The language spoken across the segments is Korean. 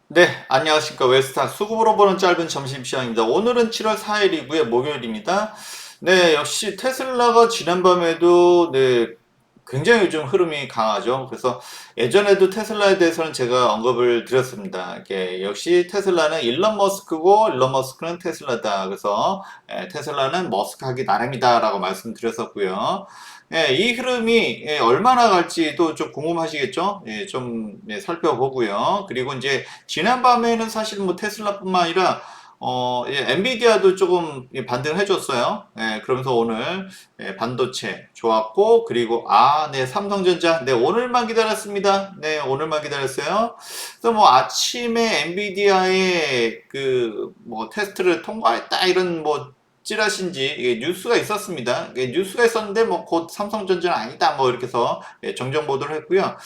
네, 안녕하십니까. 웨스타 수급으로 보는 짧은 점심시간입니다. 오늘은 7월 4일이고요. 목요일입니다. 네, 역시 테슬라가 지난밤에도 네, 굉장히 요즘 흐름이 강하죠. 그래서 예전에도 테슬라에 대해서는 제가 언급을 드렸습니다. 이게 역시 테슬라는 일론 머스크고 일론 머스크는 테슬라다. 그래서 테슬라는 머스크하기 나름이다라고 말씀드렸었고요. 이 흐름이 얼마나 갈지도 좀 궁금하시겠죠? 좀 살펴보고요. 그리고 이제 지난밤에는 사실 뭐 테슬라뿐만 아니라 엔비디아도 조금 반등을 해줬어요. 그러면서 오늘 반도체 좋았고, 그리고 네, 삼성전자, 네, 오늘만 기다렸습니다. 네, 오늘만 기다렸어요. 그래서 뭐 아침에 엔비디아의 그 뭐 테스트를 통과했다 이런 뭐 찌라신지 이게 뉴스가 있었습니다. 이게 뉴스가 있었는데 뭐 곧 삼성전자는 아니다 뭐 이렇게 해서 정정 보도를 했고요.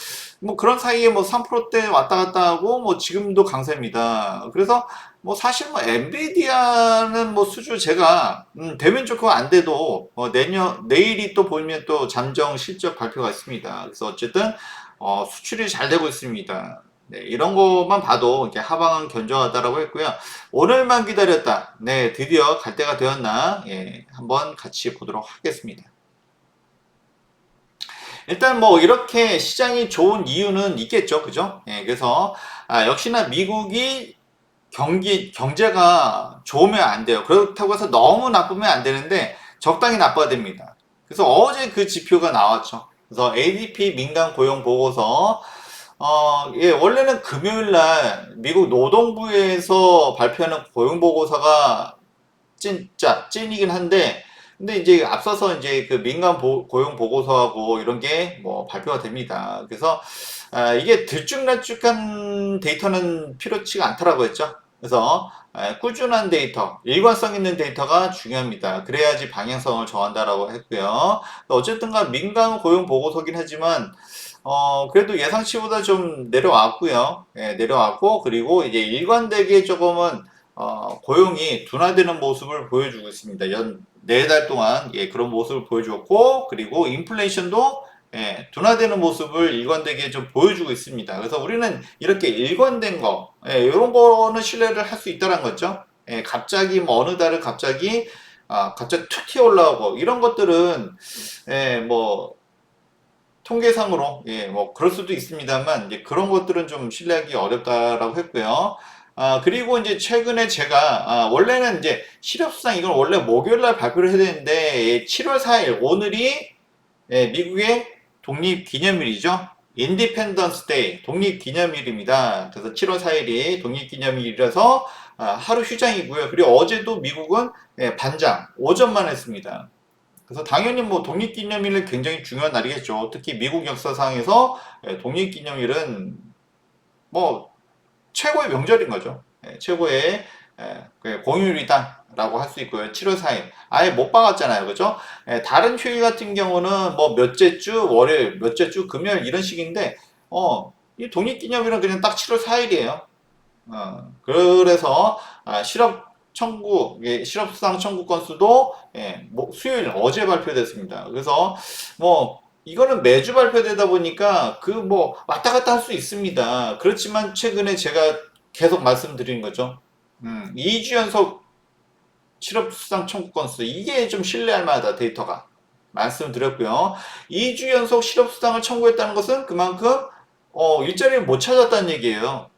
뭐 그런 사이에 뭐 3%대 왔다 갔다 하고 뭐 지금도 강세입니다. 그래서 뭐 사실 뭐 엔비디아는 뭐 수주 제가 되면 좋고 안 돼도 내일이 또 보면 또 잠정 실적 발표가 있습니다. 그래서 어쨌든 수출이 잘 되고 있습니다. 네, 이런 것만 봐도 이렇게 하방은 견조하다라고 했고요. 오늘만 기다렸다. 네, 드디어 갈 때가 되었나? 예, 한번 같이 보도록 하겠습니다. 일단 뭐 이렇게 시장이 좋은 이유는 있겠죠. 그죠? 예, 그래서 역시나 미국이 경제가 좋으면 안 돼요. 그렇다고 해서 너무 나쁘면 안 되는데 적당히 나빠야 됩니다. 그래서 어제 그 지표가 나왔죠. 그래서 ADP 민간 고용 보고서 예, 원래는 금요일 날 미국 노동부에서 발표하는 고용 보고서가 진짜 찐이긴 한데 근데 이제 앞서서 이제 그 민간 고용 보고서하고 이런 게 뭐 발표가 됩니다. 그래서 이게 들쭉날쭉한 데이터는 필요치가 않다라고 했죠. 그래서 꾸준한 데이터, 일관성 있는 데이터가 중요합니다. 그래야지 방향성을 정한다라고 했고요. 어쨌든간 민간 고용 보고서긴 하지만 그래도 예상치보다 좀 내려왔고요. 예, 내려왔고 그리고 이제 일관되게 조금은 고용이 둔화되는 모습을 보여주고 있습니다. 연 4달 동안 예, 그런 모습을 보여주었고 그리고 인플레이션도 예, 둔화되는 모습을 일관되게 좀 보여주고 있습니다. 그래서 우리는 이렇게 일관된 거 이런 거는 신뢰를 할 수 있다는 거죠. 갑자기 뭐 어느 달을 갑자기 툭 튀어 올라오고 이런 것들은 뭐 통계상으로 뭐 그럴 수도 있습니다만 이제 그런 것들은 좀 신뢰하기 어렵다라고 했고요. 그리고 이제 최근에 제가 원래는 이제 실업수당 이걸 원래 목요일 날 발표를 해야 되는데 7월 4일 오늘이 미국의 독립기념일이죠. 인디펜던스 데이 독립기념일입니다. 그래서 7월 4일이 독립기념일이라서 하루 휴장이고요. 그리고 어제도 미국은 반장 오전만 했습니다. 그래서 당연히 뭐 독립기념일은 굉장히 중요한 날이겠죠. 특히 미국 역사상에서 독립기념일은 뭐 최고의 명절인 거죠. 최고의 그 공휴일이다라고 할 수 있고요. 7월 4일. 아예 못 박았잖아요. 그죠? 다른 휴일 같은 경우는 뭐 몇째 주 월요일, 몇째 주 금요일 이런 식인데 이 독립기념일은 그냥 딱 7월 4일이에요. 그래서 실업수당 청구 건수도 수요일 어제 발표됐습니다. 그래서 뭐 이거는 매주 발표되다 보니까 그 뭐 왔다 갔다 할 수 있습니다. 그렇지만 최근에 제가 계속 말씀드리는 거죠. 2주 연속 실업수당 청구 건수 이게 좀 신뢰할 만하다 데이터가 말씀드렸고요. 2주 연속 실업수당을 청구했다는 것은 그만큼 일자리를 못 찾았다는 얘기예요.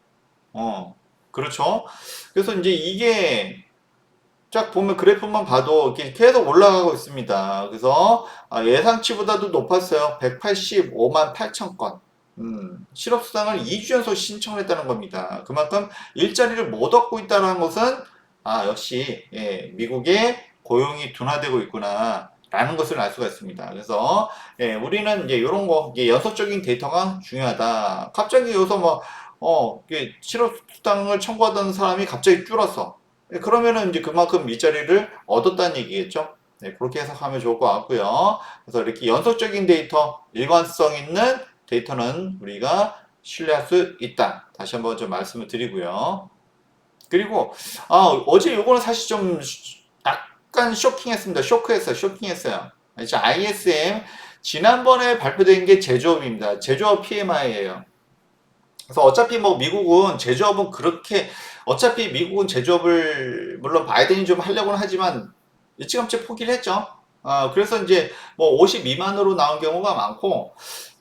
어, 그렇죠. 그래서 이제 이게 쫙 보면 그래프만 봐도 이렇게 계속 올라가고 있습니다. 그래서 예상치보다도 높았어요. 185만 8천 건. 실업수당을 2주 연속 신청을 했다는 겁니다. 그만큼 일자리를 못 얻고 있다는 것은 역시 미국의 고용이 둔화되고 있구나. 라는 것을 알 수가 있습니다. 그래서 우리는 이제 이런 거 이게 연속적인 데이터가 중요하다. 갑자기 여기서 뭐 이게 실업수당을 청구하던 사람이 갑자기 줄었어. 그러면은 이제 그만큼 일자리를 얻었다는 얘기겠죠. 네, 그렇게 해석하면 좋을 것 같고요. 그래서 이렇게 연속적인 데이터, 일관성 있는 데이터는 우리가 신뢰할 수 있다. 다시 한번 좀 말씀을 드리고요. 그리고 어제 요거는 사실 좀 약간 쇼킹했습니다. 쇼킹했어요. 이제 ISM 지난번에 발표된 게 제조업입니다. 제조업 PMI예요. 그래서 어차피 뭐 미국은 제조업은 그렇게 어차피 미국은 제조업을 물론 바이든이 좀 하려고는 하지만 일찌감치 포기를 했죠. 그래서 이제 뭐 50 미만으로 나온 경우가 많고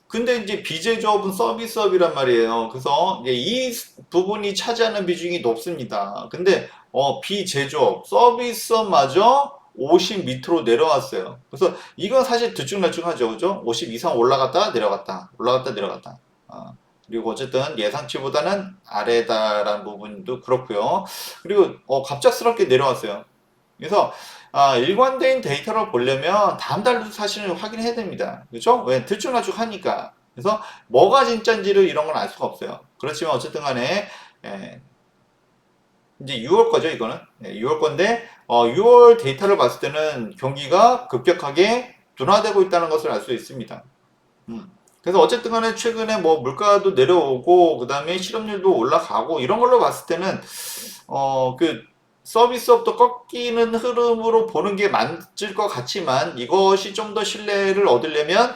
근데 이제 비제조업은 서비스업이란 말이에요. 그래서 이제 이 부분이 차지하는 비중이 높습니다. 근데 비제조업, 서비스업마저 50 밑으로 내려왔어요. 그래서 이건 사실 들쭉날쭉하죠, 그죠? 50 이상 올라갔다 내려갔다, 올라갔다 내려갔다. 그리고 어쨌든 예상치보다는 아래다라는 부분도 그렇고요. 그리고 갑작스럽게 내려왔어요. 그래서 일관된 데이터를 보려면 다음 달도 사실은 확인해야 됩니다. 그렇죠? 왜 들쭉날쭉하니까. 그래서 뭐가 진짜인지를 이런 건 알 수가 없어요. 그렇지만 어쨌든 간에 예, 이제 6월 거죠, 이거는. 6월 건데 6월 데이터를 봤을 때는 경기가 급격하게 둔화되고 있다는 것을 알 수 있습니다. 음. 그래서 어쨌든 간에 최근에 뭐 물가도 내려오고 그다음에 실업률도 올라가고 이런 걸로 봤을 때는 그 서비스업도 꺾이는 흐름으로 보는 게 맞을 것 같지만 이것이 좀 더 신뢰를 얻으려면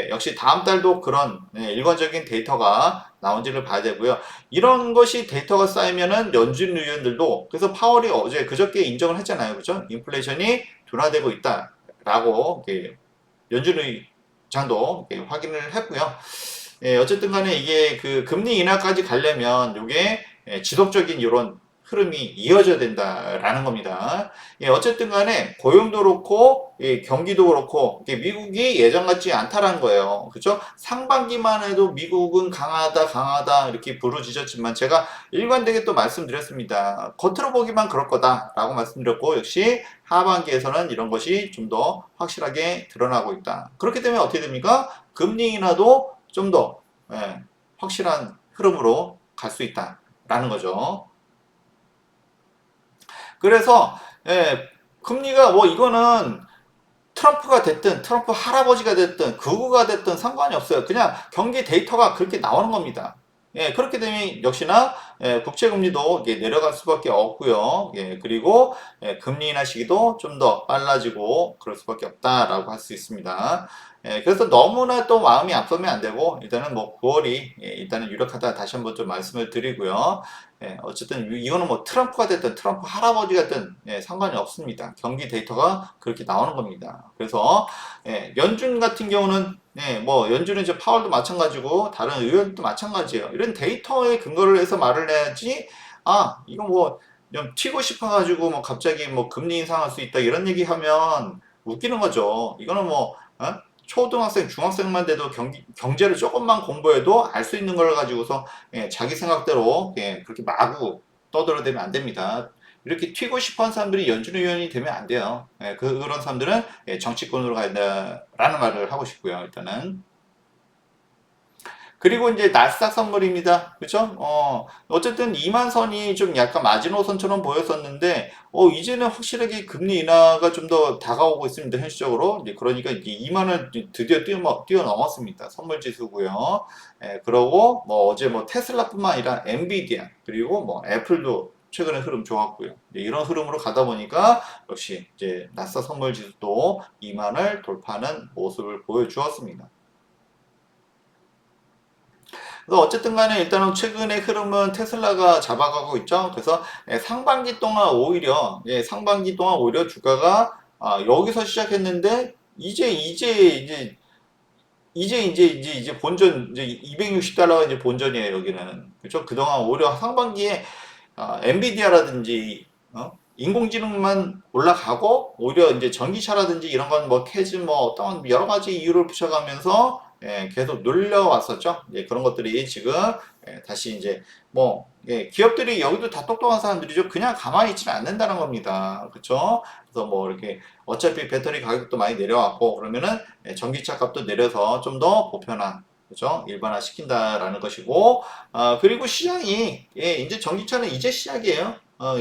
역시 다음 달도 그런 일관적인 데이터가 나온지를 봐야 되고요. 이런 것이 데이터가 쌓이면은 연준 의원들도 그래서 파월이 어제 그저께 인정을 했잖아요. 그죠? 인플레이션이 둔화되고 있다라고 연준 의장도 확인을 했고요. 어쨌든 간에 이게 그 금리 인하까지 가려면 이게 지속적인 이런 흐름이 이어져야 된다라는 겁니다. 어쨌든 간에 고용도 그렇고 경기도 그렇고 미국이 예전 같지 않다라는 거예요. 그죠? 상반기만 해도 미국은 강하다 강하다 이렇게 부르짖었지만 제가 일관되게 또 말씀드렸습니다. 겉으로 보기만 그럴 거다라고 말씀드렸고 역시 하반기에서는 이런 것이 좀 더 확실하게 드러나고 있다. 그렇기 때문에 어떻게 됩니까? 금리 인하도 좀 더 확실한 흐름으로 갈 수 있다라는 거죠. 그래서 금리가 뭐 이거는 트럼프가 됐든 트럼프 할아버지가 됐든 극우가 됐든 상관이 없어요. 그냥 경기 데이터가 그렇게 나오는 겁니다. 그렇게 되면 역시나 국채금리도 내려갈 수밖에 없고요. 그리고 금리 인하 시기도 좀 더 빨라지고 그럴 수밖에 없다라고 할 수 있습니다. 그래서 너무나 또 마음이 앞서면 안 되고 일단은 뭐 9월이 일단은 유력하다 다시 한번 좀 말씀을 드리고요. 어쨌든 이거는 뭐 트럼프가 됐든 트럼프 할아버지가 됐든 상관이 없습니다. 경기 데이터가 그렇게 나오는 겁니다. 그래서 연준 같은 경우는 뭐 연준은 이제 파월도 마찬가지고 다른 의원도 마찬가지예요. 이런 데이터에 근거를 해서 말을 해야지 이거 뭐 좀 튀고 싶어가지고 뭐 갑자기 뭐 금리 인상할 수 있다 이런 얘기하면 웃기는 거죠. 이거는 뭐 초등학생, 중학생만 돼도 경제를 조금만 공부해도 알 수 있는 걸 가지고서 자기 생각대로 그렇게 마구 떠들어대면 안 됩니다. 이렇게 튀고 싶어 하는 사람들이 연준 의원이 되면 안 돼요. 그런 사람들은 정치권으로 가야 된다라는 말을 하고 싶고요, 일단은. 그리고 이제 나스닥 선물입니다. 그죠? 어쨌든 2만 선이 좀 약간 마지노선처럼 보였었는데, 이제는 확실하게 금리 인하가 좀 더 다가오고 있습니다. 현실적으로. 이제 그러니까 이제 2만을 드디어 뛰어넘었습니다. 선물 지수고요. 그러고 뭐 어제 뭐 테슬라뿐만 아니라 엔비디아, 그리고 뭐 애플도 최근에 흐름 좋았고요. 이런 흐름으로 가다 보니까 역시 이제 나스닥 선물 지수도 2만을 돌파하는 모습을 보여주었습니다. 그래서 어쨌든 간에 일단은 최근의 흐름은 테슬라가 잡아가고 있죠. 그래서 상반기 동안 오히려 주가가 여기서 시작했는데 이제 본전 이제 260달러가 이제 본전이에요, 여기는. 그렇죠? 그동안 오히려 상반기에 엔비디아라든지 인공지능만 올라가고 오히려 이제 전기차라든지 이런 건 뭐 캐즈 뭐 어떤 여러 가지 이유를 붙여가면서 계속 눌려왔었죠. 그런 것들이 지금 다시 이제 뭐 기업들이 여기도 다 똑똑한 사람들이죠. 그냥 가만히 있지는 않는다는 겁니다. 그렇죠? 그래서 뭐 이렇게 어차피 배터리 가격도 많이 내려왔고 그러면은 전기차 값도 내려서 좀 더 보편화 그죠? 일반화 시킨다라는 것이고, 그리고 시장이, 이제 전기차는 이제 시작이에요.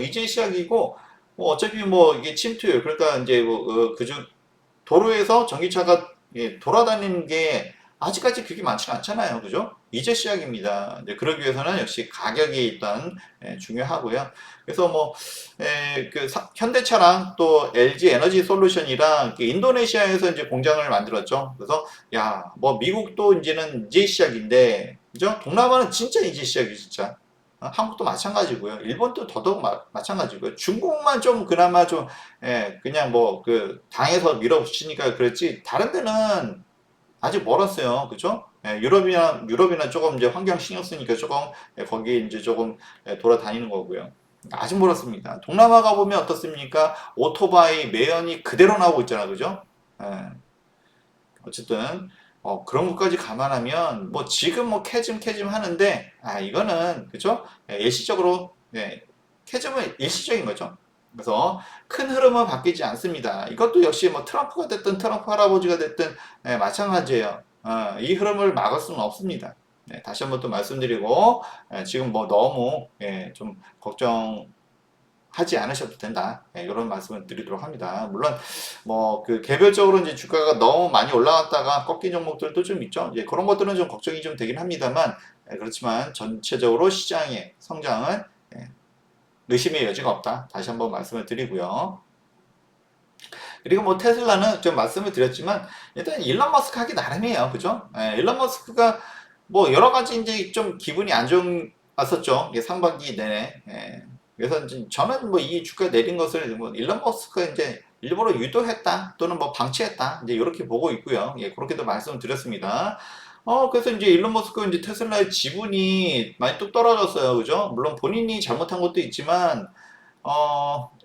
이제 시작이고, 뭐 어차피 뭐 이게 침투율, 그러니까 이제 뭐, 도로에서 전기차가 돌아다니는 게 아직까지 그게 많지는 않잖아요. 그죠? 이제 시작입니다. 이제 그러기 위해서는 역시 가격이 일단 중요하고요. 그래서 뭐, 현대차랑 또 LG 에너지 솔루션이랑 인도네시아에서 이제 공장을 만들었죠. 그래서 야, 뭐 미국도 이제는 이제 시작인데 그죠? 동남아는 진짜 이제 시작이 진짜. 한국도 마찬가지고요. 일본도 더더욱 마찬가지고요. 중국만 좀 그나마 좀, 예, 그냥 뭐, 그, 당에서 밀어붙이니까 그렇지, 다른 데는 아직 멀었어요. 그죠? 예, 유럽이나 조금 이제 환경 신경 쓰니까 조금, 예, 거기에 이제 조금, 예, 돌아다니는 거고요. 아직 멀었습니다. 동남아 가보면 어떻습니까? 오토바이 매연이 그대로 나오고 있잖아. 그죠? 예, 어쨌든, 그런 것까지 감안하면, 뭐, 지금 뭐, 캐즘 하는데, 이거는, 그죠? 예, 일시적으로, 예, 캐즘은 일시적인 거죠. 그래서 큰 흐름은 바뀌지 않습니다. 이것도 역시 뭐 트럼프가 됐든 트럼프 할아버지가 됐든 예, 마찬가지예요. 이 흐름을 막을 수는 없습니다. 네, 다시 한번 또 말씀드리고 지금 뭐 너무 좀 걱정하지 않으셔도 된다. 이런 말씀을 드리도록 합니다. 물론 뭐 그 개별적으로 이제 주가가 너무 많이 올라갔다가 꺾인 종목들도 좀 있죠. 이제 그런 것들은 좀 걱정이 좀 되긴 합니다만 그렇지만 전체적으로 시장의 성장은 의심의 여지가 없다. 다시 한번 말씀을 드리고요. 그리고 뭐 테슬라는 좀 말씀을 드렸지만 일단 일론 머스크 하기 나름이에요. 그죠? 일론 머스크가 뭐 여러 가지 이제 좀 기분이 안 좋았었죠. 상반기 내내. 그래서 이제 저는 뭐 이 주가 내린 것을 뭐 일론 머스크가 이제 일부러 유도했다 또는 뭐 방치했다 이제 이렇게 보고 있고요. 그렇게도 말씀을 드렸습니다. 그래서 이제 일론 머스크 이제 테슬라의 지분이 많이 뚝 떨어졌어요. 그죠? 물론 본인이 잘못한 것도 있지만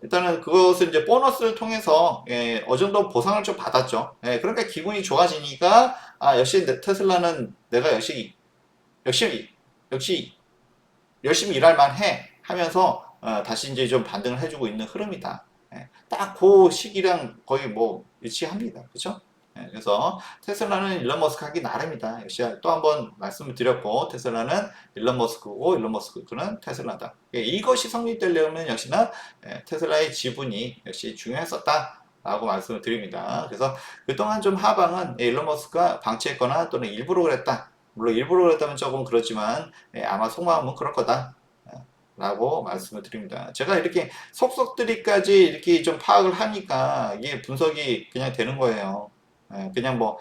일단은 그것을 이제 보너스를 통해서, 어느 정도 보상을 좀 받았죠. 그러니까 기분이 좋아지니까, 역시 테슬라는 내가 역시, 역시 열심히 일할 만해 하면서, 다시 이제 좀 반등을 해주고 있는 흐름이다. 딱 그 시기랑 거의 뭐 일치합니다. 그죠? 그래서 테슬라는 일론 머스크 하기 나름이다. 역시 또 한 번 말씀을 드렸고, 테슬라는 일론 머스크고, 일론 머스크는 테슬라다. 이것이 성립되려면 역시나 테슬라의 지분이 역시 중요했었다. 라고 말씀을 드립니다. 그래서 그동안 좀 하방은 일론 머스크가 방치했거나 또는 일부러 그랬다. 물론 일부러 그랬다면 조금 그렇지만 아마 속마음은 그럴 거다. 라고 말씀을 드립니다. 제가 이렇게 속속들이까지 이렇게 좀 파악을 하니까 이게 분석이 그냥 되는 거예요. 그냥 뭐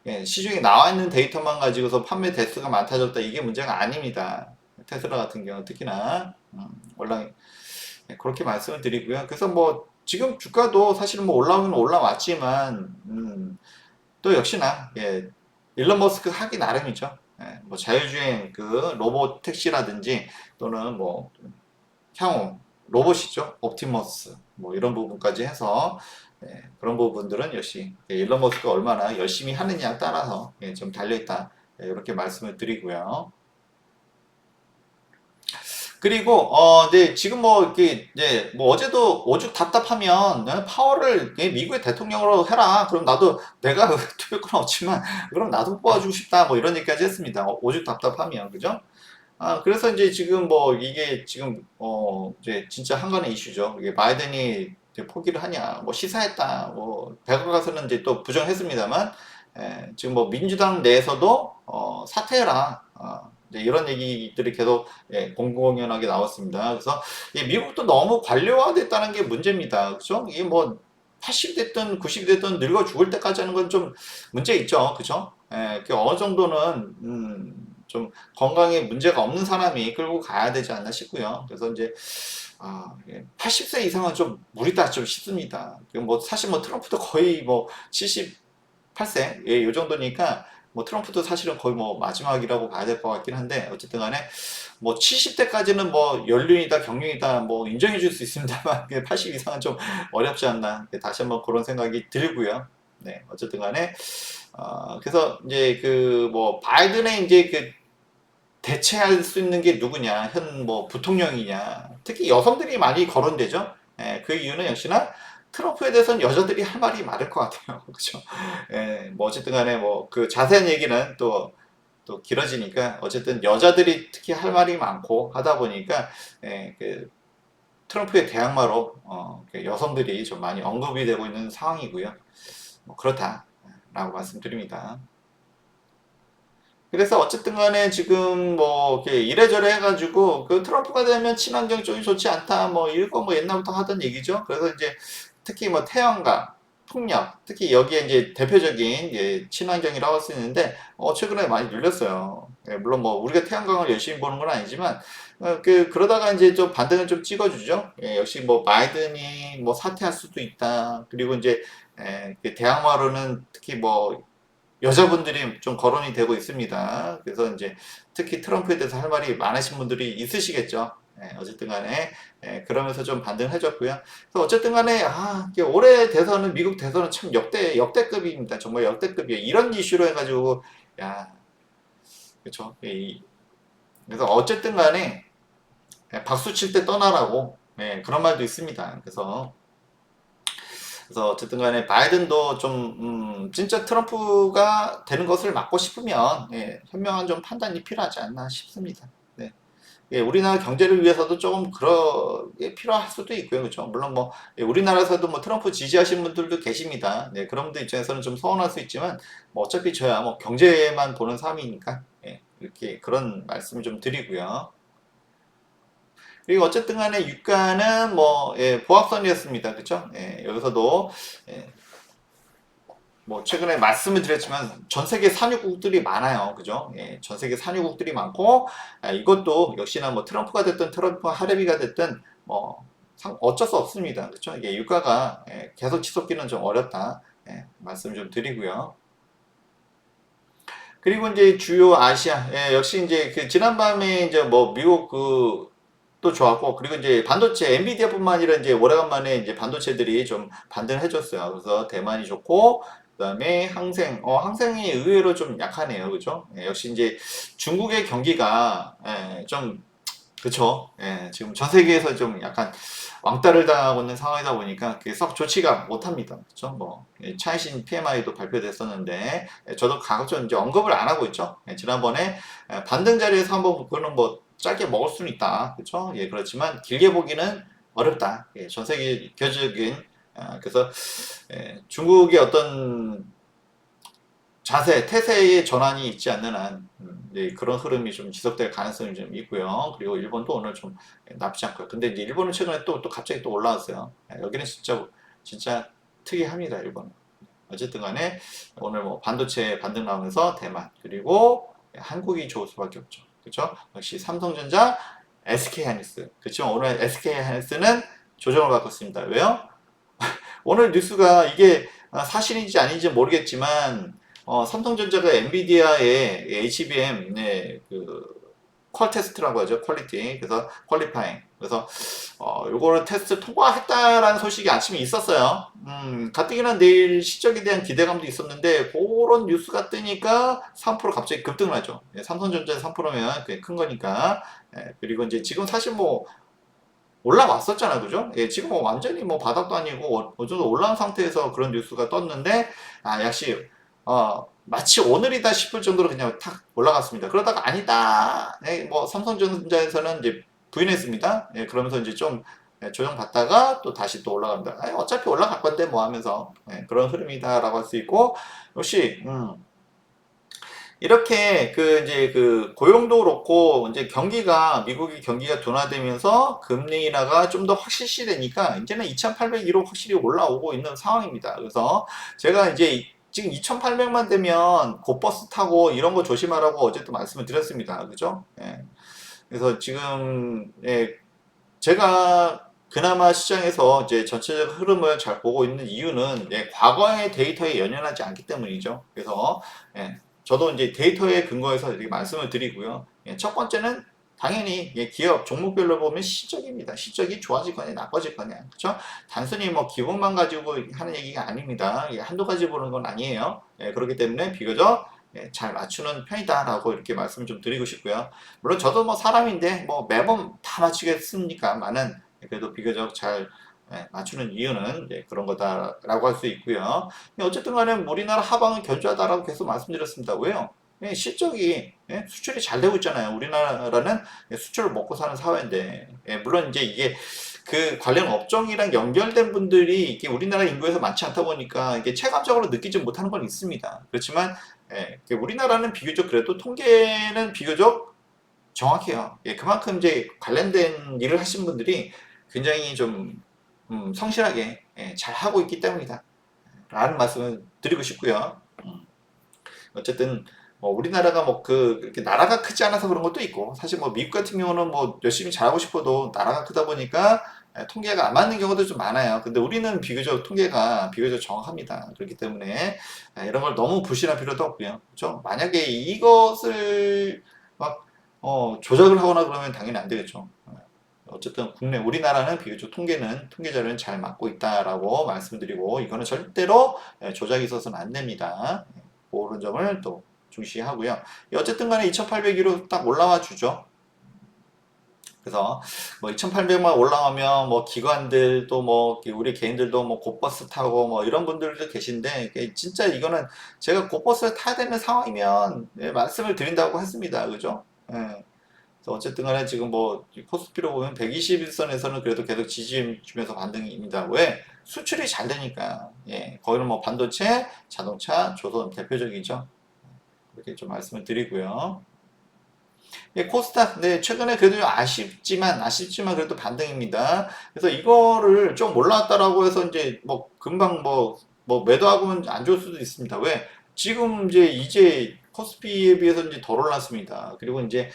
시중에 나와 있는 데이터만 가지고서 판매 대수가 많다졌다 이게 문제가 아닙니다. 테슬라 같은 경우 특히나 올라 그렇게 말씀을 드리고요. 그래서 뭐 지금 주가도 사실은 뭐 올라오긴 올라왔지만 또 역시나 일론 머스크 하기 나름이죠. 뭐 자율주행 그 로봇 택시라든지 또는 뭐 향후 로봇이죠. 옵티머스 뭐 이런 부분까지 해서 그런 부분들은 역시 일론 머스크가 얼마나 열심히 하느냐에 따라서 좀 달려있다. 이렇게 말씀을 드리고요. 그리고 이제 지금 뭐 이렇게 이제 뭐 어제도 오죽 답답하면 파월을 미국의 대통령으로 해라. 그럼 나도 내가 투표권 없지만 그럼 나도 뽑아주고 싶다. 뭐 이런 얘기까지 했습니다. 오죽 답답하면 그죠? 그래서 이제 지금 뭐 이게 지금 이제 진짜 한간의 이슈죠. 이게 바이든이 이제 포기를 하냐, 뭐 시사했다, 뭐 백악 가서는 이제 또 부정했습니다만 지금 뭐 민주당 내에서도 사퇴해라. 이제 이런 얘기들이 계속 공공연하게 나왔습니다. 그래서 이 미국도 너무 관료화됐다는 게 문제입니다. 그죠? 이게 뭐 80 됐든 90 됐든 늙어 죽을 때까지 하는 건 좀 문제 있죠. 그죠? 그 어느 정도는 좀 건강에 문제가 없는 사람이 끌고 가야 되지 않나 싶고요. 그래서 이제 80세 이상은 좀 무리다 좀 싶습니다. 뭐 사실 뭐 트럼프도 거의 뭐 78세 요 정도니까 뭐 트럼프도 사실은 거의 뭐 마지막이라고 봐야 될 것 같긴 한데 어쨌든 간에 뭐 70대까지는 뭐 연륜이다 경륜이다 뭐 인정해 줄 수 있습니다만 80 이상은 좀 어렵지 않나 다시 한번 그런 생각이 들고요. 네 어쨌든 간에 그래서 이제 그 뭐 바이든의 이제 그 대체할 수 있는 게 누구냐, 현 뭐 부통령이냐, 특히 여성들이 많이 거론되죠. 그 이유는 역시나 트럼프에 대해서는 여자들이 할 말이 많을 것 같아요. 그죠? 뭐 어쨌든 간에 뭐 그 자세한 얘기는 또 길어지니까 어쨌든 여자들이 특히 할 말이 많고 하다 보니까 그 트럼프의 대항마로 그 여성들이 좀 많이 언급이 되고 있는 상황이고요. 뭐 그렇다라고 말씀드립니다. 그래서 어쨌든 간에 지금 뭐 이렇게 이래저래 해가지고 그 트럼프가 되면 친환경 쪽이 좋지 않다 뭐 이거 뭐 옛날부터 하던 얘기죠. 그래서 이제 특히 뭐 태양광 풍력, 특히 여기에 이제 대표적인 친환경이라고 할 수 있는데 최근에 많이 눌렸어요. 물론 뭐 우리가 태양광을 열심히 보는 건 아니지만 그러다가 이제 좀 반등을 좀 찍어주죠. 역시 뭐 바이든이 뭐 사퇴할 수도 있다. 그리고 이제 그 대항마로는 특히 뭐 여자분들이 좀 거론이 되고 있습니다. 그래서 이제 특히 트럼프에 대해서 할 말이 많으신 분들이 있으시겠죠. 어쨌든 간에 그러면서 좀 반등해줬고요. 그래서 어쨌든 간에 이게 올해 대선은 미국 대선은 참 역대급입니다. 정말 역대급이에요. 이런 이슈로 해가지고 야 그렇죠. 그래서 어쨌든 간에 박수 칠 때 떠나라고 그런 말도 있습니다. 그래서 어쨌든 간에 바이든도 좀 진짜 트럼프가 되는 것을 막고 싶으면 현명한 좀 판단이 필요하지 않나 싶습니다. 네. 우리나라 경제를 위해서도 조금 그게 필요할 수도 있고요. 그렇죠? 물론 뭐 우리나라에서도 뭐 트럼프 지지하시는 분들도 계십니다. 네, 그런 분들 입장에서는 좀 서운할 수 있지만 뭐 어차피 저야 뭐 경제만 보는 삶이니까 이렇게 그런 말씀을 좀 드리고요. 그리고 어쨌든 간에 유가는 뭐 보합선이었습니다. 그렇죠? 여기서도 예, 뭐 최근에 말씀을 드렸지만 전 세계 산유국들이 많아요. 그죠? 전 세계 산유국들이 많고 이것도 역시나 뭐 트럼프가 됐든 트럼프 하레비가 됐든 뭐 어쩔 수 없습니다. 그렇죠? 이게 유가가 계속 지속기는 좀 어렵다. 말씀 좀 드리고요. 그리고 이제 주요 아시아 역시 이제 그 지난밤에 이제 뭐 미국 또 좋았고 그리고 이제 반도체 엔비디아뿐만 아니라 이제 오래간만에 이제 반도체들이 좀 반등을 해줬어요. 그래서 대만이 좋고 그다음에 항생이 의외로 좀 약하네요. 그죠? 역시 이제 중국의 경기가 좀 그쵸. 지금 전 세계에서 좀 약간 왕따를 당하고 있는 상황이다 보니까 그게 썩 좋지가 못합니다. 그쵸? 뭐, 차이신 PMI도 발표됐었는데, 저도 가급적 이제 언급을 안 하고 있죠. 지난번에 반등 자리에서 한번 그거는 뭐 짧게 먹을 수는 있다. 그쵸? 그렇지만 길게 보기는 어렵다. 전 세계 교적인, 그래서, 중국의 어떤 태세의 전환이 있지 않는 한 그런 흐름이 좀 지속될 가능성이 좀 있고요. 그리고 일본도 오늘 좀 나쁘지 않고요. 근데 이제 일본은 최근에 또 갑자기 또 올라왔어요. 여기는 진짜 특이합니다, 일본은. 어쨌든 간에 오늘 뭐 반도체 반등 나오면서 대만 그리고 한국이 좋을 수밖에 없죠. 그렇죠? 역시 삼성전자, SK하이닉스. 그렇지만 오늘 SK하이닉스는 조정을 받고 있습니다. 왜요? 오늘 뉴스가 이게 사실인지 아닌지 모르겠지만 삼성전자가 엔비디아의 HBM 퀄 테스트라고 하죠. 퀄리티. 그래서 퀄리파잉. 그래서 요거를 테스트 통과했다라는 소식이 아침에 있었어요. 가뜩이나 내일 실적에 대한 기대감도 있었는데 그런 뉴스가 뜨니까 3% 갑자기 급등을 하죠. 삼성전자 3%면 그게 큰 거니까. 그리고 이제 지금 사실 뭐 올라왔었잖아, 그죠? 지금 뭐 완전히 뭐 바닥도 아니고 어느 정도 올라온 상태에서 그런 뉴스가 떴는데, 역시, 마치 오늘이다 싶을 정도로 그냥 탁 올라갔습니다. 그러다가 아니다. 뭐 삼성전자에서는 이제 부인했습니다. 그러면서 이제 좀 조정받다가 또 다시 또 올라갑니다. 어차피 올라갈 건데 뭐 하면서 그런 흐름이다라고 할 수 있고, 역시, 이렇게 이제 고용도 그렇고 이제 미국의 경기가 둔화되면서 금리 인하가 좀 더 확실시되니까 이제는 2,800으로 확실히 올라오고 있는 상황입니다. 그래서 제가 이제 지금 2,800만 되면 곧버스 타고 이런 거 조심하라고 어제도 말씀을 드렸습니다. 그죠? 그래서 지금 제가 그나마 시장에서 이제 전체적 흐름을 잘 보고 있는 이유는 과거의 데이터에 연연하지 않기 때문이죠. 그래서 저도 이제 데이터에 근거해서 이렇게 말씀을 드리고요. 첫 번째는 당연히 기업 종목별로 보면 실적입니다. 실적이 좋아질 거냐 나빠질 거냐, 그렇죠? 단순히 뭐 기본만 가지고 하는 얘기가 아닙니다. 한두 가지 보는 건 아니에요. 그렇기 때문에 비교적 잘 맞추는 편이다라고 이렇게 말씀 좀 드리고 싶고요. 물론 저도 뭐 사람인데 뭐 매번 다 맞추겠습니까만은 그래도 비교적 잘 맞추는 이유는 그런 거다라고 할 수 있고요. 어쨌든 간에 우리나라 하방은 견조하다라고 계속 말씀드렸습니다. 왜요? 실적이 수출이 잘 되고 있잖아요. 우리나라는 수출을 먹고 사는 사회인데 물론 이제 이게 그 관련 업종이랑 연결된 분들이 이게 우리나라 인구에서 많지 않다 보니까 이게 체감적으로 느끼지 못하는 건 있습니다. 그렇지만 우리나라는 비교적 그래도 통계는 비교적 정확해요. 그만큼 이제 관련된 일을 하신 분들이 굉장히 좀 성실하게 잘 하고 있기 때문이다. 라는 말씀을 드리고 싶고요. 어쨌든 뭐 우리나라가 뭐 이렇게 나라가 크지 않아서 그런 것도 있고, 사실 뭐 미국 같은 경우는 뭐 열심히 잘하고 싶어도 나라가 크다 보니까 통계가 안 맞는 경우도 좀 많아요. 근데 우리는 비교적 통계가 비교적 정확합니다. 그렇기 때문에 이런 걸 너무 부실할 필요도 없고요. 그렇죠? 만약에 이것을 막 조작을 하거나 그러면 당연히 안 되겠죠. 어쨌든 우리나라는 비교적 통계 자료는 잘 맞고 있다라고 말씀드리고, 이거는 절대로 조작이 있어서는 안 됩니다. 그런 점을 또 중시하고요. 어쨌든 간에 2800위로 딱 올라와 주죠. 그래서 뭐 2800만 올라가면 뭐 기관들도 뭐 우리 개인들도 뭐 곧버스 타고 뭐 이런 분들도 계신데, 진짜 이거는 제가 곧버스를 타야 되는 상황이면 말씀을 드린다고 했습니다. 그죠? 예. 그래서 어쨌든 간에 지금 뭐 코스피로 보면 121선에서는 그래도 계속 지지 주면서 반등입니다. 왜? 수출이 잘 되니까. 예. 거기는 뭐 반도체, 자동차, 조선 대표적이죠. 그렇게 좀 말씀을 드리고요. 예, 코스닥, 네, 최근에 그래도 좀 아쉽지만 그래도 반등입니다. 그래서 이거를 좀 올라왔다라고 해서 이제 뭐 금방 뭐 매도하고는 안 좋을 수도 있습니다. 왜? 지금 이제 코스피에 비해서 이제 덜 올랐습니다. 그리고 이제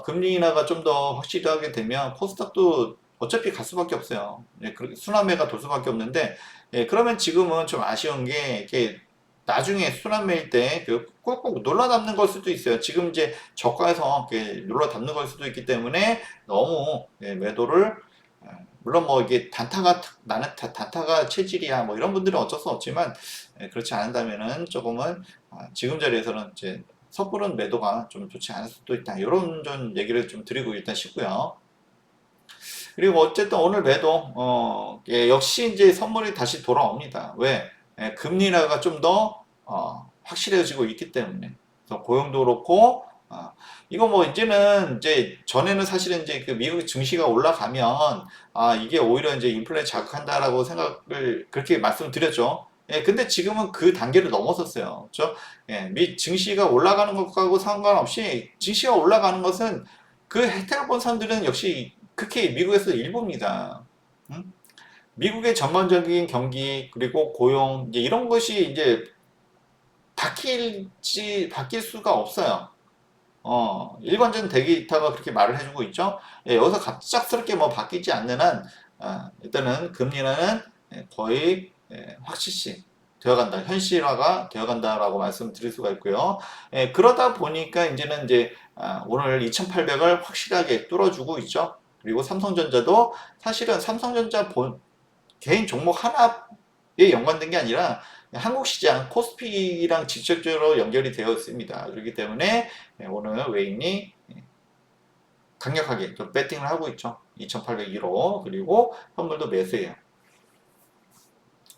금리 인하가 좀 더 확실하게 되면 코스닥도 어차피 갈 수밖에 없어요. 예, 순환매가 돌 수밖에 없는데, 예, 그러면 지금은 좀 아쉬운 게 이렇게 나중에 순환매일 때 꼭꼭 놀라 담는 걸 수도 있어요. 지금 이제 저가에서 이렇게 눌러 담는 걸 수도 있기 때문에 너무 매도를 물론 뭐 이게 나는 단타가 체질이야 뭐 이런 분들은 어쩔 수 없지만, 그렇지 않은다면은 조금은 지금 자리에서는 이제 섣부른 매도가 좀 좋지 않을 수도 있다, 이런 좀 얘기를 좀 드리고 일단 싶고요. 그리고 어쨌든 오늘 매도 역시 이제 선물이 다시 돌아옵니다. 왜? 금리 인하가 좀 더 확실해지고 있기 때문에. 그래서 고용도 그렇고, 이거 뭐 이제 전에는 사실은 이제 그 미국 증시가 올라가면 이게 오히려 이제 인플레 자극한다라고 생각을 그렇게 말씀드렸죠. 예, 근데 지금은 그 단계를 넘어섰어요. 그렇죠? 예, 미 증시가 올라가는 것하고 상관없이 증시가 올라가는 것은 그 혜택을 본 사람들은 역시 특히 미국에서 일부입니다. 음? 미국의 전반적인 경기 그리고 고용 이제 이런 것이 이제 바뀔 수가 없어요. 일관된 데이터가 그렇게 말을 해주고 있죠. 예, 여기서 갑작스럽게 뭐 바뀌지 않는 한 일단은 금리는 거의 확실시 되어간다, 현실화가 되어간다라고 말씀드릴 수가 있고요. 그러다 보니까 이제는 오늘 2,800을 확실하게 뚫어주고 있죠. 그리고 삼성전자도 사실은 개인 종목 하나에 연관된 게 아니라 한국 시장 코스피랑 직접적으로 연결이 되어 있습니다. 그렇기 때문에 오늘 외인이 강력하게 좀 배팅을 하고 있죠. 2,801호, 그리고 선물도 매수해요.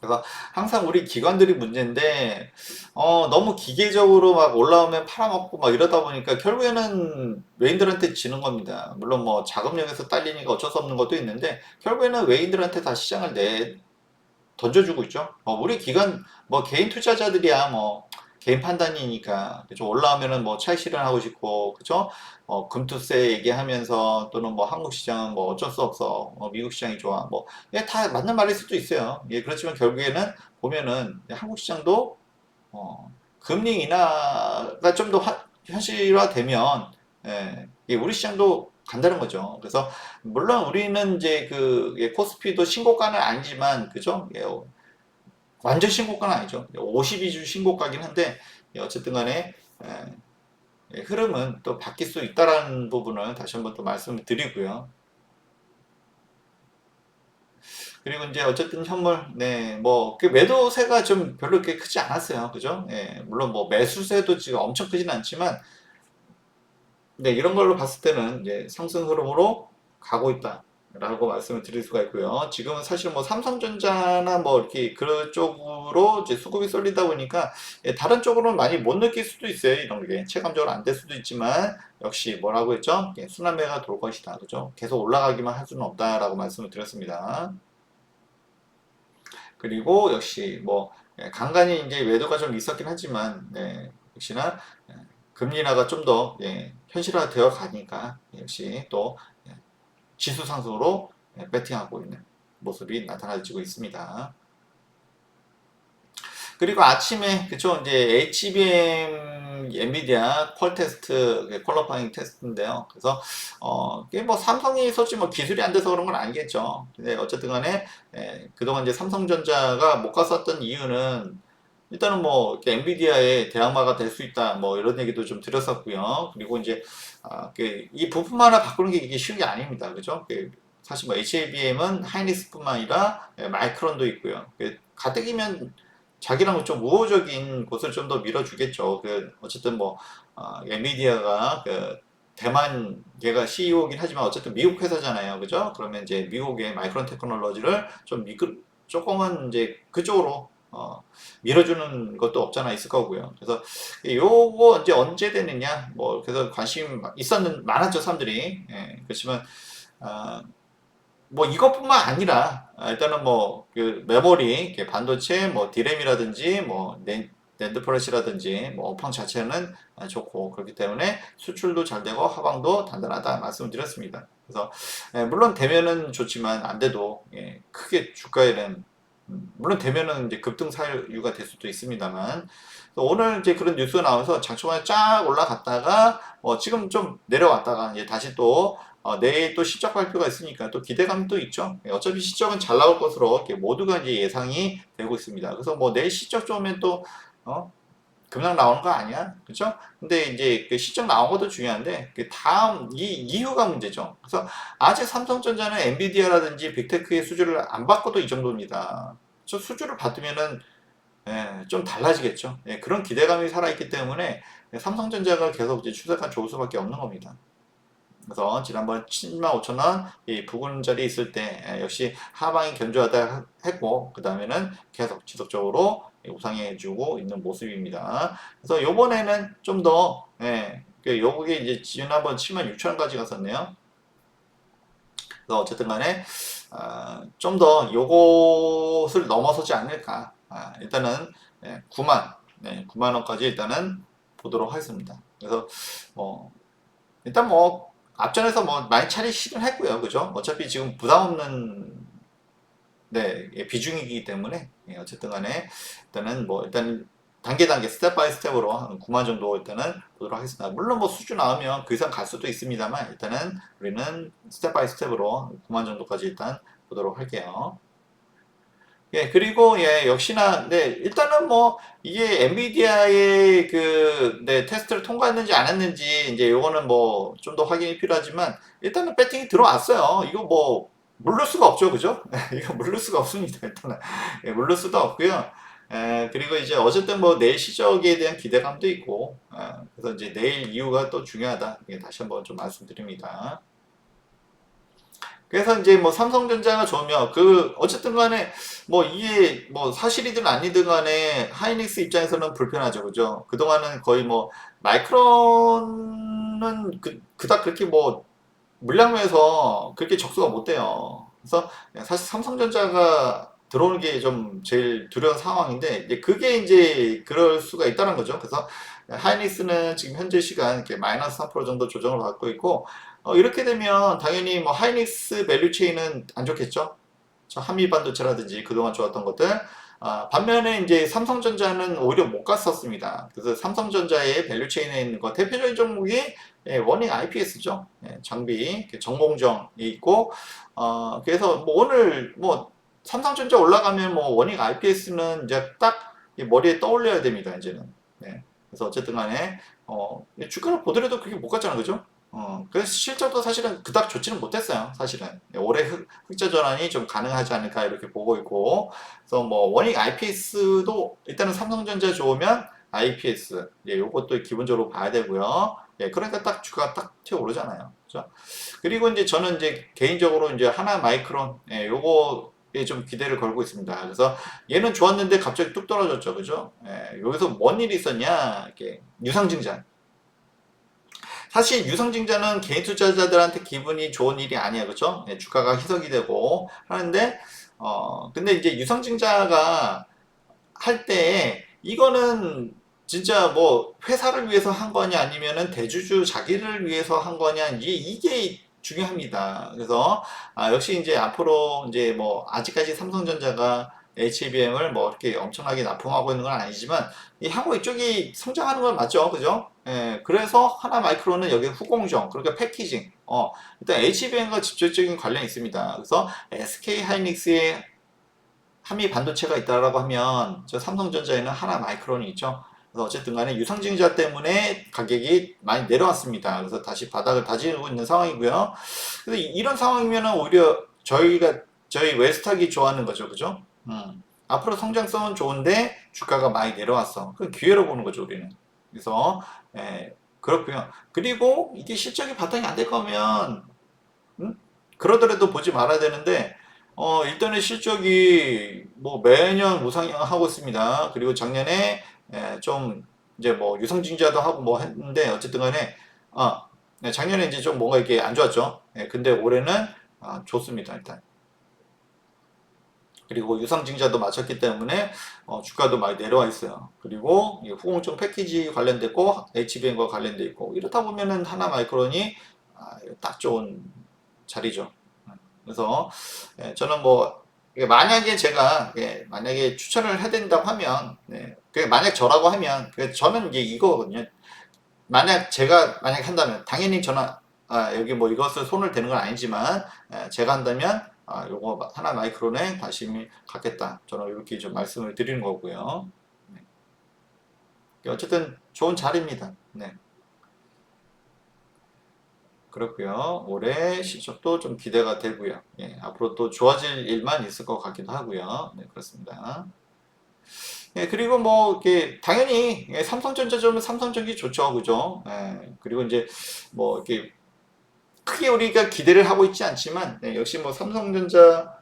그래서 항상 우리 기관들이 문제인데 너무 기계적으로 막 올라오면 팔아먹고 막 이러다 보니까 결국에는 외인들한테 지는 겁니다. 물론 뭐 자금력에서 딸리니까 어쩔 수 없는 것도 있는데, 결국에는 외인들한테 다 시장을 던져주고 있죠. 우리 기관, 뭐 개인 투자자들이야 뭐 개인 판단이니까, 그죠. 올라오면은 뭐 차익 실현하고 싶고, 그죠. 금투세 얘기하면서, 또는 뭐 한국 시장은 뭐 어쩔 수 없어, 미국 시장이 좋아, 뭐, 예, 다 맞는 말일 수도 있어요. 예, 그렇지만 결국에는 보면은 한국 시장도 금리 인하가 좀 더 현실화되면, 예, 우리 시장도 간다는 거죠. 그래서 물론 우리는 이제 코스피도 신고가는 아니지만, 그죠? 예, 완전 신고가는 아니죠. 52주 신고가긴 한데, 예, 어쨌든 간에 흐름은 또 바뀔 수 있다라는 부분을 다시 한번 또 말씀을 드리고요. 그리고 이제 어쨌든 현물, 네, 뭐, 그 매도세가 좀 별로 그렇게 크지 않았어요. 그죠? 예, 물론 뭐 매수세도 지금 엄청 크진 않지만, 네, 이런 걸로 봤을 때는 이제 상승 흐름으로 가고 있다라고 말씀을 드릴 수가 있고요. 지금은 사실 뭐 삼성전자나 뭐 이렇게 그쪽으로 이제 수급이 쏠리다 보니까 다른 쪽으로는 많이 못 느낄 수도 있어요. 이런 게 체감적으로 안 될 수도 있지만, 역시 뭐라고 했죠? 순환매가 돌 것이다. 그죠? 계속 올라가기만 할 수는 없다라고 말씀을 드렸습니다. 그리고 역시 뭐 간간히 이제 외도가 좀 있었긴 하지만, 역시나 금리 인하가 좀 더 현실화 되어 가니까 역시 또 지수 상승으로 배팅하고 있는 모습이 나타나지고 있습니다. 그리고 아침에 그쵸 이제 HBM 엔비디아 퀄 테스트 퀄러파잉 테스트인데요. 그래서 이게 뭐 삼성이 솔직히 뭐 기술이 안 돼서 그런 건 아니겠죠. 근데 어쨌든 간에 그동안 이제 삼성전자가 못 갔었던 이유는 일단은 뭐 이렇게 엔비디아의 대항마가 될 수 있다 뭐 이런 얘기도 좀 드렸었고요. 그리고 이제 이 부품 하나 바꾸는 게 이게 쉬운 게 아닙니다. 그죠? 사실 뭐 HBM은 하이닉스뿐만 아니라 마이크론도 있고요. 가뜩이면 자기랑 좀 우호적인 곳을 좀 더 밀어주겠죠. 어쨌든 뭐 엔비디아가 대만 걔가 CEO긴 하지만 어쨌든 미국 회사잖아요. 그죠? 그러면 이제 미국의 마이크론 테크놀로지를 좀 조금은 이제 그쪽으로 밀어주는 것도 없잖아 있을 거고요. 그래서 요거 이제 언제 되느냐 뭐 그래서 관심 많았죠 사람들이. 그렇지만 아, 뭐 이것뿐만 아니라 일단은 뭐 그 메모리, 반도체, 뭐 디램이라든지 뭐 낸드 플래시라든지 뭐 업황 자체는 좋고 그렇기 때문에 수출도 잘 되고 하방도 단단하다 말씀을 드렸습니다. 그래서 물론 되면은 좋지만 안 돼도 크게 주가에는 물론 되면은 이제 급등 사유가 될 수도 있습니다만 오늘 이제 그런 뉴스가 나와서 장초반에 쫙 올라갔다가 지금 좀 내려왔다가 이제 다시 또 내일 또 실적 발표가 있으니까 또 기대감도 있죠. 어차피 실적은 잘 나올 것으로 이렇게 모두가 이제 예상이 되고 있습니다. 그래서 뭐 내일 실적 좋으면 또 급락 나오는 거 아니야? 그렇죠? 근데 이제 그 실적 나온 것도 중요한데 그 다음 이유가 문제죠. 그래서 아직 삼성전자는 엔비디아라든지 빅테크의 수주를 안 받고도 이 정도입니다. 저 수주를 받으면은 좀 달라지겠죠. 그런 기대감이 살아있기 때문에 삼성전자가 계속 이제 추세가 좋을 수밖에 없는 겁니다. 그래서 지난번 75,000원 이 부근 자리 있을 때 역시 하방이 견조하다 했고 그 다음에는 계속 지속적으로 우상해주고 있는 모습입니다. 그래서 요번에는 좀 더 요게 이제 지난번 76,000원까지 갔었네요. 그래서 어쨌든 간에 좀 더 요것을 넘어서지 않을까. 일단은 9만 원까지 일단은 보도록 하겠습니다. 그래서 뭐 일단 뭐 앞전에서 뭐 많이 차리시긴 했고요. 그죠? 어차피 지금 부담 없는 비중이기 때문에 어쨌든 간에 일단은 뭐 일단 단계 스텝 바이 스텝으로 한 9만 정도 일단은 보도록 하겠습니다. 물론 뭐 수주 나오면 그 이상 갈 수도 있습니다만 일단은 우리는 스텝 바이 스텝으로 9만 정도까지 일단 보도록 할게요. 그리고 역시나 일단은 뭐 이게 엔비디아의 테스트를 통과했는지 안 했는지 이제 요거는 뭐 좀 더 확인이 필요하지만 일단은 배팅이 들어왔어요. 이거 뭐 물를 수가 없죠, 그죠? 이거 물를 수가 없습니다. 일단은 물를 수도 없고요. 그리고 이제 어쨌든 뭐 내일 실적에 대한 기대감도 있고 그래서 이제 내일 이유가 또 중요하다. 다시 한번 좀 말씀드립니다. 그래서 이제 뭐 삼성전자가 좋으면 어쨌든 간에 뭐 이게 뭐 사실이든 아니든 간에 하이닉스 입장에서는 불편하죠. 그죠? 그동안은 거의 뭐 마이크론은 그닥 그렇게 뭐 물량에서 그렇게 적수가 못 돼요. 그래서 사실 삼성전자가 들어오는 게 좀 제일 두려운 상황인데 그게 이제 그럴 수가 있다는 거죠. 그래서 하이닉스는 지금 현재 시간 이렇게 마이너스 3% 정도 조정을 받고 있고 이렇게 되면 당연히 뭐 하이닉스 밸류 체인은 안 좋겠죠. 저 한미 반도체라든지 그동안 좋았던 것들. 반면에 이제 삼성전자는 오히려 못 갔었습니다. 그래서 삼성전자의 밸류 체인에 있는 거 대표적인 종목이 워닝 IPS죠. 장비 정공정이 있고 그래서 뭐 오늘 뭐 삼성전자 올라가면 뭐 워닝 IPS는 이제 딱 머리에 떠올려야 됩니다. 이제는. 그래서 어쨌든 간에 주가를 보더라도 그게 못 갔잖아, 그죠? 그래서 실적도 사실은 그닥 좋지는 못했어요, 사실은. 올해 흑자 전환이 좀 가능하지 않을까 이렇게 보고 있고, 그래서 뭐 원익 IPS도 일단은 삼성전자 좋으면 IPS, 요것도 기본적으로 봐야 되고요. 그러니까 딱 주가가 딱 튀어 오르잖아요, 그죠? 그리고 이제 저는 이제 개인적으로 이제 하나 마이크론, 요거에 좀 기대를 걸고 있습니다. 그래서 얘는 좋았는데 갑자기 뚝 떨어졌죠, 그죠? 여기서 뭔 일이 있었냐, 이렇게 유상증자. 사실 유상증자는 개인 투자자들한테 기분이 좋은 일이 아니야, 그렇죠? 주가가 희석이 되고 하는데, 근데 이제 유상증자가 할 때 이거는 진짜 뭐 회사를 위해서 한 거냐 아니면은 대주주 자기를 위해서 한 거냐 이게 중요합니다. 그래서 역시 이제 앞으로 이제 뭐 아직까지 삼성전자가 HBM을 뭐 이렇게 엄청나게 납품하고 있는 건 아니지만 이 향후 이쪽이 성장하는 건 맞죠, 그죠? 예, 그래서 하나 마이크론은 여기 후공정, 그러니까 패키징, 일단 HBM과 직접적인 관련이 있습니다. 그래서 SK 하이닉스의 한미 반도체가 있다라고 하면 저 삼성전자에는 하나 마이크론이 있죠. 그래서 어쨌든 간에 유상증자 때문에 가격이 많이 내려왔습니다. 그래서 다시 바닥을 다지고 있는 상황이고요. 그래서 이런 상황이면 오히려 저희 웨스탁이 좋아하는 거죠. 그죠? 앞으로 성장성은 좋은데 주가가 많이 내려왔어. 그 기회로 보는 거죠, 우리는. 그래서 그렇고요. 그리고 이게 실적이 바탕이 안 될 거면 그러더라도 보지 말아야 되는데 일단은 실적이 뭐 매년 우상향하고 있습니다. 그리고 작년에 좀 이제 뭐 유상증자도 하고 뭐 했는데 어쨌든 간에 작년에 이제 좀 뭔가 이렇게 안 좋았죠. 근데 올해는 좋습니다, 일단. 그리고 유상증자도 마쳤기 때문에 주가도 많이 내려와 있어요. 그리고 후공정 패키지 관련됐고 HBM과 관련돼 있고 이렇다 보면은 하나 마이크론이 딱 좋은 자리죠. 그래서 저는 뭐 만약에 제가 만약에 추천을 해야 된다고 하면 만약 저라고 하면 저는 이제 이거거든요. 만약 제가 한다면 당연히 저는 여기 뭐 이것을 손을 대는 건 아니지만 제가 한다면 요거 하나 마이크론에 관심이 갖겠다. 저는 이렇게 좀 말씀을 드리는 거고요. 어쨌든 좋은 자리입니다. 네. 그렇고요. 올해 실적도 좀 기대가 되고요. 앞으로 또 좋아질 일만 있을 것 같기도 하고요. 네, 그렇습니다. 그리고 뭐 이렇게 당연히 삼성전자점은 삼성전기 좋죠, 그죠? 그리고 이제 뭐 이렇게 크게 우리가 기대를 하고 있지 않지만 역시 뭐 삼성전자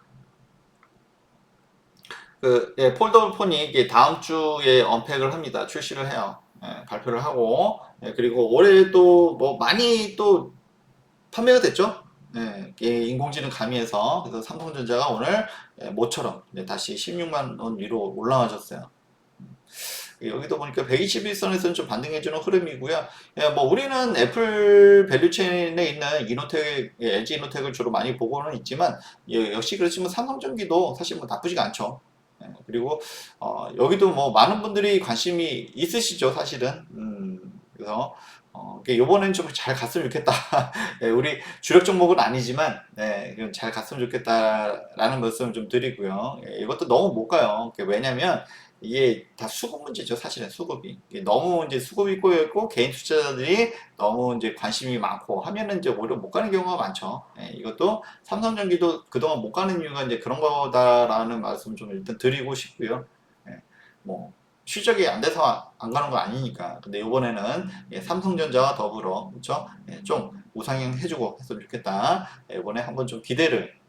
폴더블 폰이 이게 다음 주에 언팩을 합니다. 출시를 해요. 발표를 하고 그리고 올해 또 뭐 많이 또 판매가 됐죠. 인공지능 가미해서 그래서 삼성전자가 오늘 모처럼 다시 16만 원 위로 올라가셨어요. 여기도 보니까 121선에서는 좀 반등해주는 흐름이고요. 뭐 우리는 애플 밸류체인에 있는 이노텍, LG 이노텍을 주로 많이 보고는 있지만 역시 그렇지만 삼성전기도 사실 뭐 나쁘지가 않죠. 그리고 여기도 뭐 많은 분들이 관심이 있으시죠, 사실은. 그래서 요번엔 좀 잘 갔으면 좋겠다. 우리 주력 종목은 아니지만 잘 갔으면 좋겠다라는 말씀을 좀 드리고요. 이것도 너무 못 가요. 왜냐면 이게 다 수급 문제죠, 사실은 수급이. 너무 이제 수급이 꼬여있고 개인 투자자들이 너무 이제 관심이 많고 하면은 이제 오히려 못 가는 경우가 많죠. 이것도 삼성전기도 그동안 못 가는 이유가 이제 그런 거다라는 말씀 좀 일단 드리고 싶고요. 뭐 실적이 안 돼서 안 가는 거 아니니까. 근데 이번에는 삼성전자와 더불어 그렇죠? 좀 우상향 해주고 했으면 좋겠다. 이번에 한번 좀 기대를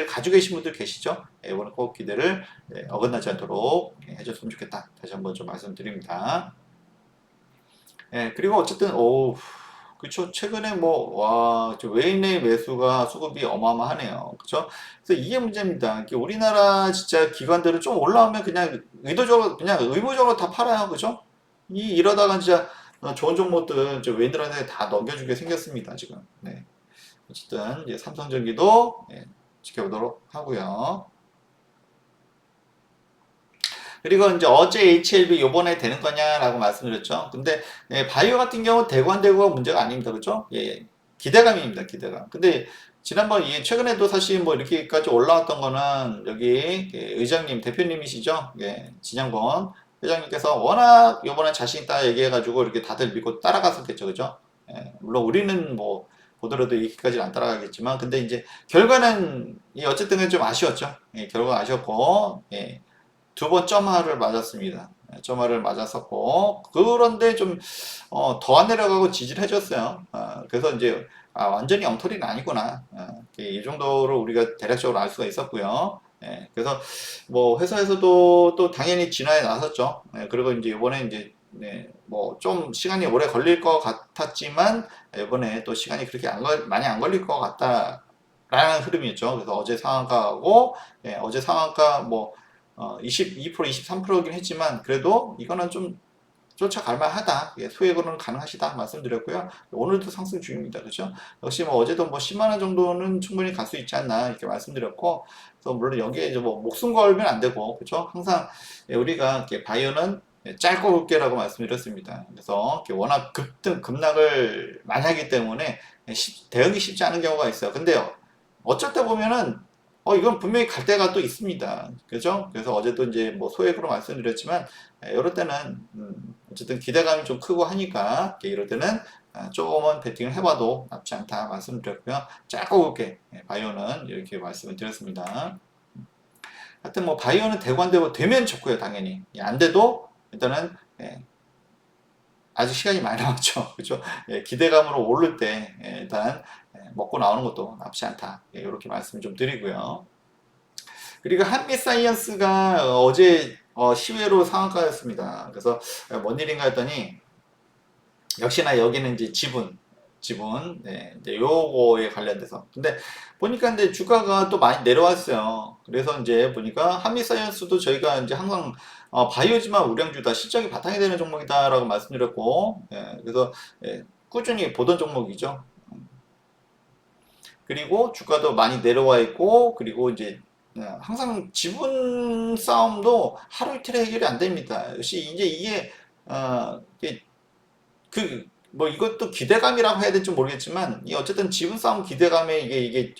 가지고 계신 분들 계시죠? 이번에 꼭 기대를 어긋나지 않도록 해줬으면 좋겠다. 다시 한번 좀 말씀드립니다. 그리고 어쨌든 그쵸. 최근에 뭐, 와, 외인의 매수가 수급이 어마어마하네요. 그쵸? 그래서 이게 문제입니다. 우리나라 진짜 기관들은 좀 올라오면 그냥 의도적으로, 그냥 의무적으로 다 팔아요. 그죠? 이러다가 진짜 좋은 종목들 외인들한테 다 넘겨주게 생겼습니다. 지금. 네. 어쨌든, 이제 삼성전기도 지켜보도록 하고요. 그리고 이제 어제 HLB 요번에 되는 거냐라고 말씀드렸죠. 근데 바이오 같은 경우 되고 안 되고가 문제가 아닙니다. 그렇죠? 기대감입니다. 기대감. 근데 지난번 최근에도 사실 뭐 이렇게까지 올라왔던 거는 여기 의장님 대표님이시죠? 진양건 회장님께서 워낙 요번에 자신 있다 얘기해가지고 이렇게 다들 믿고 따라갔었겠죠. 그죠? 물론 우리는 뭐 보더라도 이렇게까지는 안 따라가겠지만 근데 이제 결과는 어쨌든 좀 아쉬웠죠. 결과가 아쉬웠고 두 번 점화를 맞았습니다. 점화를 맞았었고 그런데 좀 더 안 내려가고 지지를 해줬어요. 그래서 이제 완전히 엉터리는 아니구나. 이 정도로 우리가 대략적으로 알 수가 있었고요. 그래서 뭐 회사에서도 또 당연히 진화에 나섰죠. 그리고 이제 이번에 이제 뭐 좀 시간이 오래 걸릴 것 같았지만 이번에 또 시간이 그렇게 많이 안 걸릴 것 같다라는 흐름이었죠. 그래서 어제 상한가하고 어제 상한가 뭐 22% 23%긴 했지만 그래도 이거는 좀 쫓아갈 만하다. 예, 소액으로는 가능하시다 말씀드렸고요. 오늘도 상승 중입니다. 그렇죠? 역시 뭐 어제도 뭐 10만 원 정도는 충분히 갈 수 있지 않나 이렇게 말씀드렸고, 그래서 물론 여기에 이제 뭐 목숨 걸면 안 되고, 그렇죠? 항상 예, 우리가 이렇게 바이오는 예, 짧고 굵게라고 말씀드렸습니다. 그래서 이렇게 워낙 급등 급락을 많이 하기 때문에 예, 대응이 쉽지 않은 경우가 있어요. 근데요, 어쩔 때 보면은 이건 분명히 갈 때가 또 있습니다. 그죠? 그래서 어제도 이제 뭐 소액으로 말씀드렸지만, 이럴 때는, 어쨌든 기대감이 좀 크고 하니까, 이럴 때는 조금은 베팅을 해봐도 나쁘지 않다 말씀드렸고요. 짧고 굵게, 바이오는 이렇게 말씀을 드렸습니다. 하여튼 뭐, 바이오는 되고 안 되고, 되면 좋고요, 당연히. 안 돼도, 일단은, 아직 시간이 많이 남았죠. 그죠? 기대감으로 오를 때, 일단, 먹고 나오는 것도 나쁘지 않다. 이렇게 말씀 좀 드리고요. 그리고 한미사이언스가 어제 10회로 상한가였습니다. 그래서 뭔 일인가 했더니 역시나 여기는 이제 지분, 네, 이제 요거에 관련돼서. 근데 보니까 이제 주가가 또 많이 내려왔어요. 그래서 이제 보니까 한미사이언스도 저희가 이제 항상 바이오지만 우량주다, 실적이 바탕이 되는 종목이다라고 말씀드렸고, 그래서 꾸준히 보던 종목이죠. 그리고 주가도 많이 내려와 있고, 그리고 이제 항상 지분 싸움도 하루 이틀에 해결이 안 됩니다. 역시 이제 이게 뭐 이것도 기대감이라고 해야 될지 모르겠지만, 이 어쨌든 지분 싸움 기대감에 이게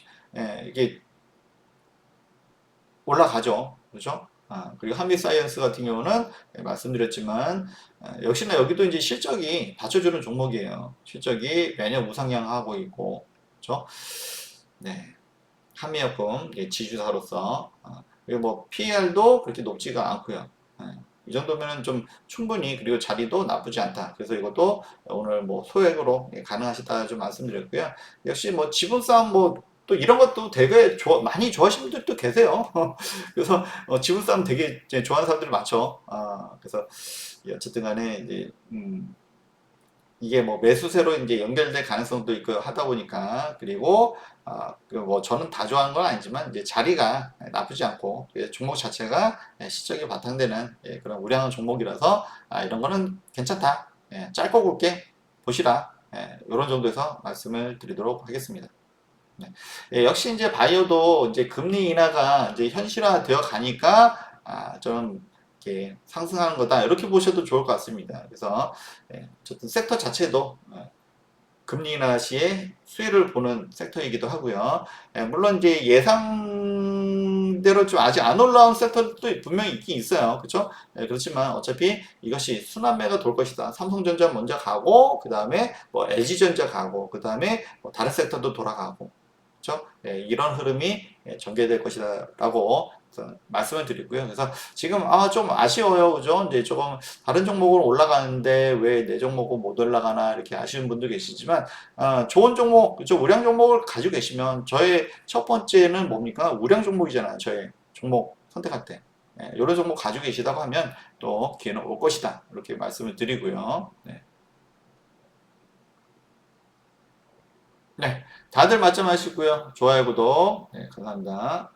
올라가죠. 그렇죠? 그리고 한미사이언스 같은 경우는 말씀드렸지만, 역시나 여기도 이제 실적이 받쳐주는 종목이에요. 실적이 매년 우상향하고 있고, 그렇죠? 네. 한미약품 지주사로서, 그리고 뭐 PER도 그렇게 높지가 않고요. 이 정도면은 좀 충분히, 그리고 자리도 나쁘지 않다. 그래서 이것도 오늘 뭐 소액으로 가능하시다 좀 말씀드렸고요. 역시 뭐 지분 싸움 뭐 또 이런 것도 되게 많이 좋아하시는 분들도 계세요. 그래서 지분 싸움 되게 이제 좋아하는 사람들이 많죠. 그래서 어쨌든 간에 이제 이게 뭐 매수세로 이제 연결될 가능성도 있고 하다 보니까, 그리고 그뭐 저는 다 좋아하는 건 아니지만 이제 자리가 나쁘지 않고, 종목 자체가 실적이 바탕되는 그런 우량한 종목이라서 이런 거는 괜찮다. 짧고 굵게 보시라. 이런 정도에서 말씀을 드리도록 하겠습니다. 네. 역시 이제 바이오도 이제 금리 인하가 이제 현실화되어 가니까 좀 이렇게 상승하는 거다, 이렇게 보셔도 좋을 것 같습니다. 그래서 어쨌든 섹터 자체도 금리 인하 시에 수혜를 보는 섹터이기도 하고요. 물론 이제 예상대로 좀 아직 안 올라온 섹터도 분명히 있긴 있어요. 그렇죠? 그렇지만 어차피 이것이 순환매가 돌 것이다. 삼성전자 먼저 가고, 그 다음에 뭐 LG전자 가고, 그 다음에 뭐 다른 섹터도 돌아가고, 그렇죠? 이런 흐름이 전개될 것이다라고 말씀을 드리고요. 그래서 지금 좀 아쉬워요, 그죠? 이제 조금 다른 종목은 올라가는데 왜 내 종목은 못 올라가나, 이렇게 아쉬운 분도 계시지만 좋은 종목, 그죠? 우량 종목을 가지고 계시면, 저의 첫 번째는 뭡니까? 우량 종목이잖아요. 저의 종목 선택할 때. 이런 종목 가지고 계시다고 하면 또 기회는 올 것이다, 이렇게 말씀을 드리고요. 네. 네, 다들 말씀하시고요. 좋아요, 구독. 네, 감사합니다.